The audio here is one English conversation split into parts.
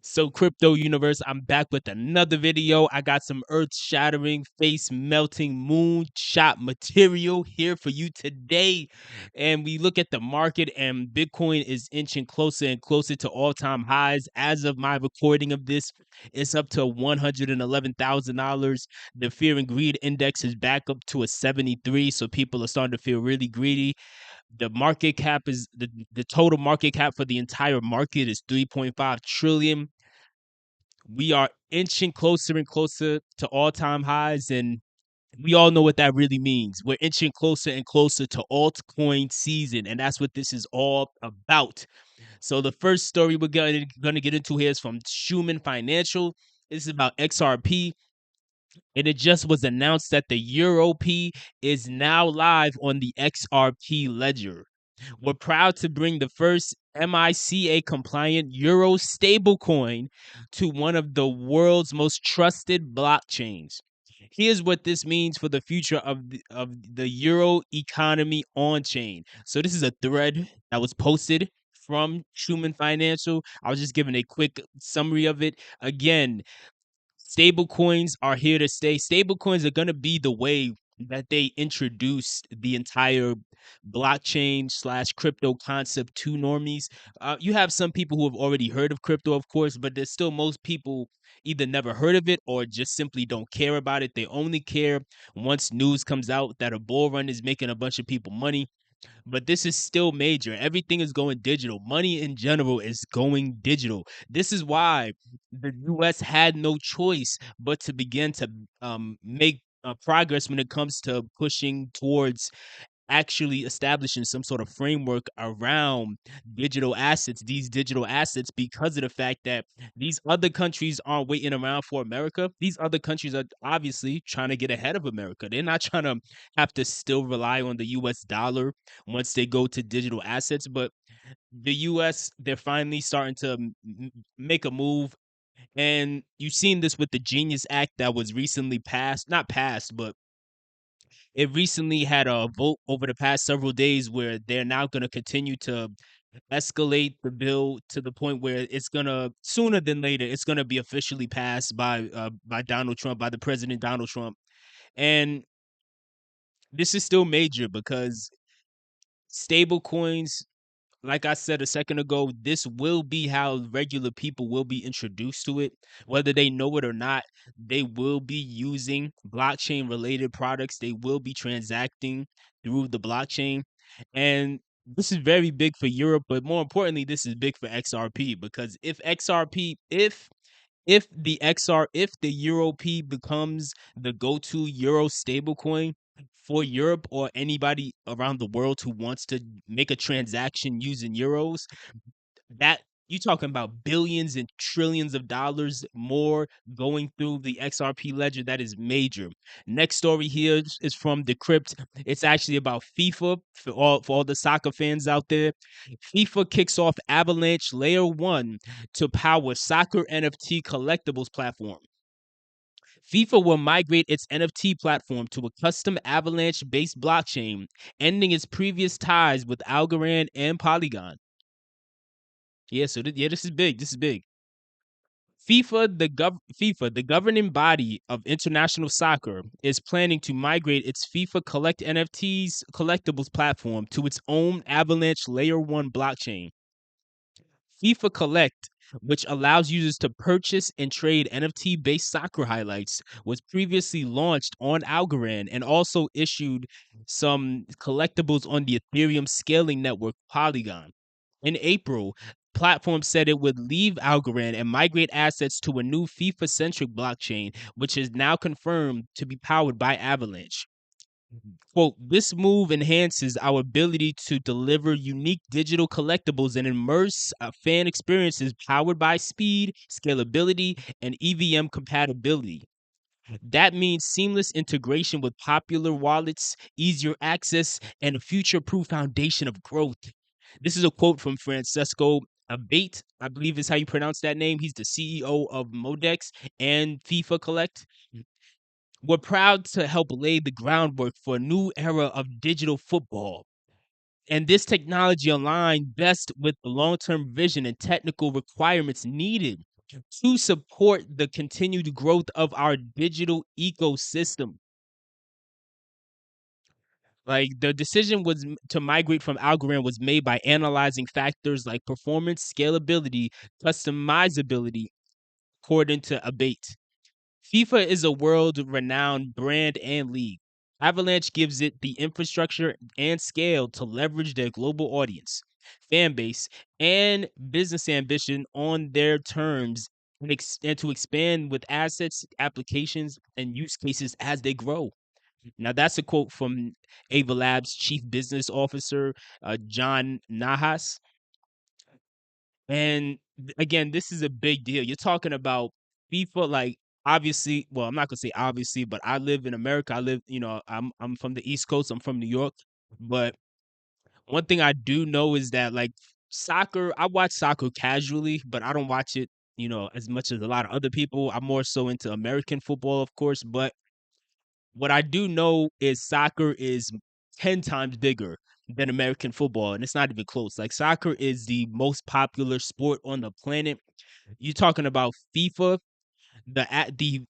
So, crypto universe, I'm back with another video. I got some earth-shattering, face-melting, moonshot material here for you today. And we look at the market, and Bitcoin is inching closer and closer to all-time highs. As of my recording of this, it's up to $111,000. The fear and greed index is back up to a 73, so people are starting to feel really greedy. The market cap is the total market cap for the entire market is 3.5 trillion. We are inching closer and closer to all-time highs, and we all know what that really means. We're inching closer and closer to altcoin season, and that's what this is all about. So the first story we're gonna get into here is from Schumann Financial. This is about XRP, and it just was announced that the Euro P is now live on the XRP Ledger. We're proud to bring the first MiCA compliant Euro stablecoin to one of the world's most trusted blockchains. Here's what this means for the future of the Euro economy on chain. So this is a thread that was posted from Schumann Financial. I was just giving a quick summary of it. Again, stable coins are here to stay. Stable coins are going to be the way that they introduce the entire blockchain slash crypto concept to normies. You have some people who have already heard of crypto, of course, but there's still most people either never heard of it or just simply don't care about it. They only care once news comes out that a bull run is making a bunch of people money. But this is still major. Everything is going digital. Money in general is going digital. This is why the US had no choice but to begin to make progress when it comes to pushing towards actually establishing some sort of framework around these digital assets, because of the fact that these other countries aren't waiting around for America. These other countries are obviously trying to get ahead of America. They're not trying to have to still rely on the US dollar once they go to digital assets, but the US, they're finally starting to make a move. And you've seen this with the Genius Act that was recently passed, not passed, but it recently had a vote over the past several days where they're now going to continue to escalate the bill to the point where it's going to sooner than later it's going to be officially passed by Donald Trump, by the president Donald Trump. And this is still major because stable coins, like I said a second ago, this will be how regular people will be introduced to it. Whether they know it or not, they will be using blockchain related products. They will be transacting through the blockchain. And this is very big for Europe, but more importantly, this is big for XRP because if the Euro P becomes the go-to Euro stablecoin for Europe or anybody around the world who wants to make a transaction using euros, that you talking about billions and trillions of dollars more going through the XRP ledger. That is major. Next story here is from Decrypt. It's actually about FIFA for all the soccer fans out there. FIFA kicks off Avalanche Layer 1 to power soccer NFT collectibles platform. FIFA will migrate its NFT platform to a custom Avalanche-based blockchain, ending its previous ties with Algorand and Polygon. Yeah, so this is big. This is big. FIFA, the governing body of international soccer, is planning to migrate its FIFA Collect NFTs collectibles platform to its own Avalanche Layer 1 blockchain. FIFA Collect, which allows users to purchase and trade NFT-based soccer highlights, was previously launched on Algorand and also issued some collectibles on the Ethereum scaling network Polygon. In April, platform said it would leave Algorand and migrate assets to a new FIFA-centric blockchain, which is now confirmed to be powered by Avalanche. Quote, this move enhances our ability to deliver unique digital collectibles and immerse fan experiences powered by speed, scalability, and EVM compatibility. That means seamless integration with popular wallets, easier access, and a future-proof foundation of growth. This is a quote from Francesco Abate, I believe is how you pronounce that name. He's the CEO of Modex and FIFA Collect. We're proud to help lay the groundwork for a new era of digital football. And this technology aligns best with the long term vision and technical requirements needed to support the continued growth of our digital ecosystem. Like the decision was to migrate from Algorand was made by analyzing factors like performance, scalability, customizability, according to Abate. FIFA is a world-renowned brand and league. Avalanche gives it the infrastructure and scale to leverage their global audience, fan base, and business ambition on their terms and to expand with assets, applications, and use cases as they grow. Now, that's a quote from Ava Labs Chief Business Officer, John Nahas. And again, this is a big deal. You're talking about FIFA, like obviously, well, I'm not gonna say obviously, but I live in America. I live, I'm from the East Coast. I'm from New York. But one thing I do know is that like soccer, I watch soccer casually, but I don't watch it, as much as a lot of other people. I'm more so into American football, of course. But what I do know is soccer is 10 times bigger than American football, and it's not even close. Like soccer is the most popular sport on the planet. You're talking about FIFA, the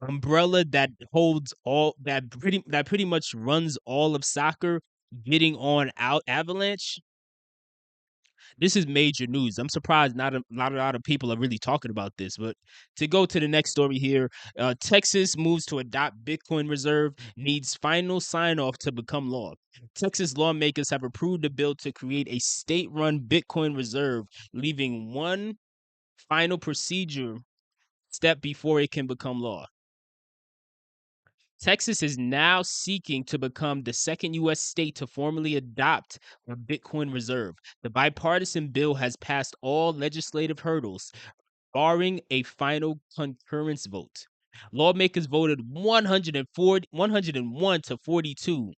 umbrella that holds all that pretty much runs all of soccer, getting on out Avalanche. This is major news. I'm surprised not a lot of people are really talking about this. But to go to the next story here, Texas moves to adopt Bitcoin reserve, needs final sign off to become law. Texas lawmakers have approved a bill to create a state run Bitcoin reserve, leaving one final procedure step before it can become law. Texas is now seeking to become the second U.S. state to formally adopt a Bitcoin reserve. The bipartisan bill has passed all legislative hurdles, barring a final concurrence vote. Lawmakers voted 101 to 42,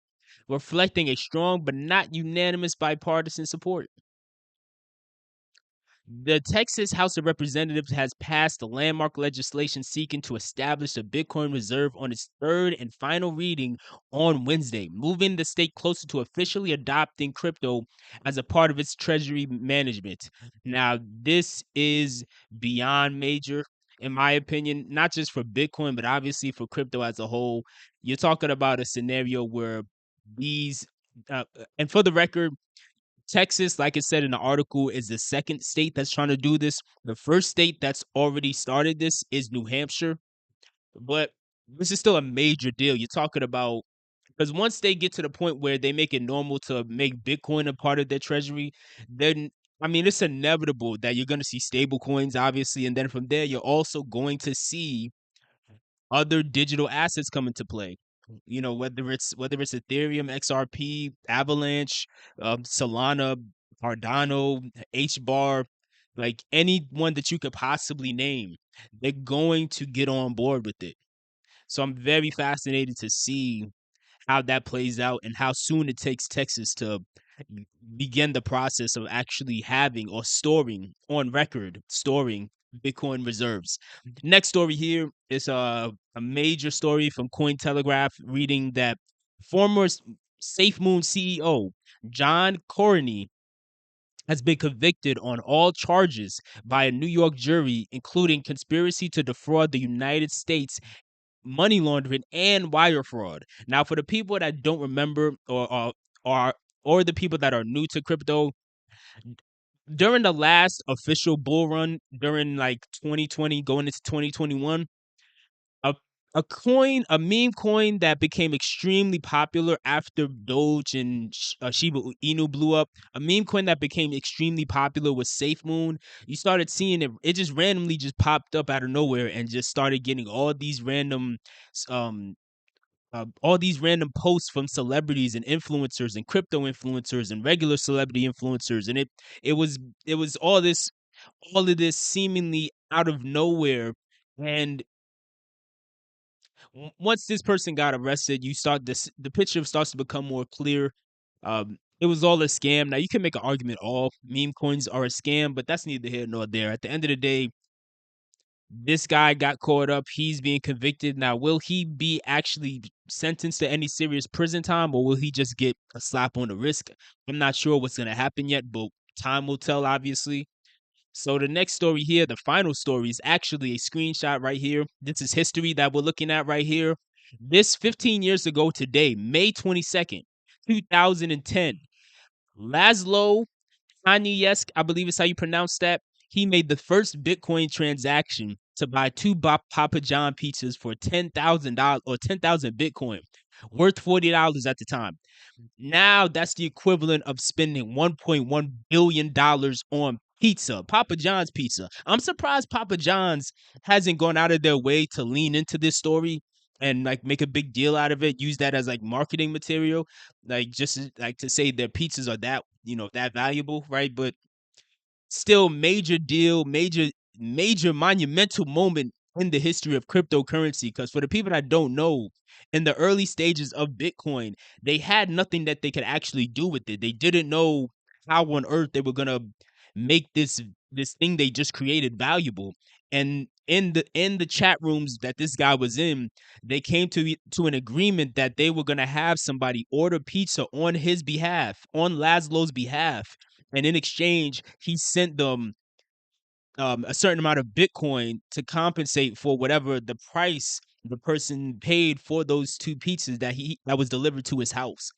reflecting a strong but not unanimous bipartisan support. The Texas House of Representatives has passed the landmark legislation seeking to establish a Bitcoin reserve on its third and final reading on Wednesday, moving the state closer to officially adopting crypto as a part of its treasury management. Now, this is beyond major, in my opinion, not just for Bitcoin, but obviously for crypto as a whole. You're talking about a scenario where these, and for the record, Texas, like it said in the article, is the second state that's trying to do this. The first state that's already started this is New Hampshire. But this is still a major deal. You're talking about because once they get to the point where they make it normal to make Bitcoin a part of their treasury, then I mean it's inevitable that you're going to see stable coins, obviously, and then from there you're also going to see other digital assets come into play. Whether it's Ethereum, XRP, Avalanche, Solana, Cardano, HBAR, like any one that you could possibly name, they're going to get on board with it. So I'm very fascinated to see how that plays out and how soon it takes Texas to begin the process of actually having or storing on record storing Bitcoin reserves. Next story here is a major story from Cointelegraph reading that former Safemoon CEO John Corney has been convicted on all charges by a New York jury, including conspiracy to defraud the United States, money laundering, and wire fraud. Now, for the people that don't remember or or the people that are new to crypto, during the last official bull run during like 2020 going into 2021, a a meme coin that became extremely popular after Doge and Shiba Inu blew up. A meme coin that became extremely popular was Safemoon. You started seeing it; it just randomly just popped up out of nowhere and just started getting um all these random posts from celebrities and influencers and crypto influencers and regular celebrity influencers, and it was all of this seemingly out of nowhere. And once this person got arrested, the picture starts to become more clear. It was all a scam. Now you can make an argument all meme coins are a scam, but that's neither here nor there. At the end of the day, this guy got caught up. He's being convicted. Now, will he be actually sentenced to any serious prison time, or will he just get a slap on the wrist? I'm not sure what's going to happen yet, but time will tell, obviously. So the next story here, the final story, is actually a screenshot right here. This is history that we're looking at right here. This 15 years ago today, May 22nd, 2010, Laszlo Haniesk, I believe is how you pronounce that. He made the first Bitcoin transaction to buy two Papa John pizzas for $10,000 or 10,000 Bitcoin, worth $40 at the time. Now that's the equivalent of spending $1.1 billion on pizza, Papa John's pizza. I'm surprised Papa John's hasn't gone out of their way to lean into this story and like make a big deal out of it, use that as like marketing material, like just like to say their pizzas are that, that valuable, right? But still major deal, major monumental moment in the history of cryptocurrency. Because for the people that don't know, in the early stages of Bitcoin, they had nothing that they could actually do with it. They didn't know how on earth they were gonna make this thing they just created valuable. And in the chat rooms that this guy was in, they came to an agreement that they were gonna have somebody order pizza on his behalf, on Laszlo's behalf, and in exchange, he sent them a certain amount of Bitcoin to compensate for whatever the price the person paid for those two pizzas that was delivered to his house.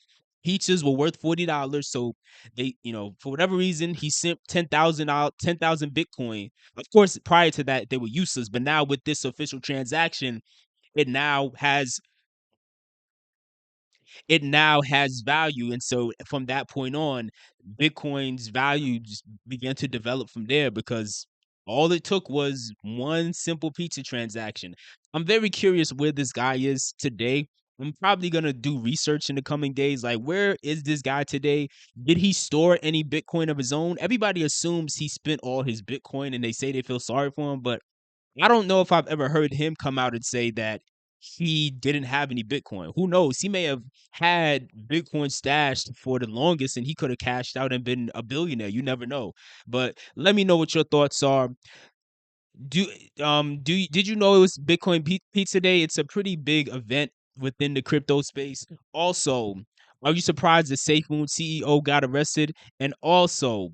Pizzas were worth $40, so they, for whatever reason, he sent 10,000 out, 10,000 Bitcoin. Of course, prior to that, they were useless, but now with this official transaction, it now has it now has value. And so from that point on, Bitcoin's value just began to develop from there because all it took was one simple pizza transaction. I'm very curious where this guy is today. I'm probably going to do research in the coming days. Like, where is this guy today? Did he store any Bitcoin of his own? Everybody assumes he spent all his Bitcoin and they say they feel sorry for him, but I don't know if I've ever heard him come out and say that he didn't have any Bitcoin. Who knows? He may have had Bitcoin stashed for the longest and he could have cashed out and been a billionaire. You never know. But let me know what your thoughts are. Do did you know it was Bitcoin Pizza Day? It's a pretty big event within the crypto space. Also, are you surprised the Safemoon CEO got arrested? And also,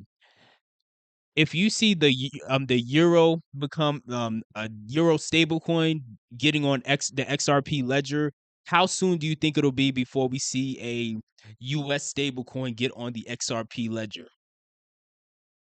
if you see the euro become a Euro stablecoin getting on the XRP Ledger, how soon do you think it'll be before we see a US stablecoin get on the XRP Ledger?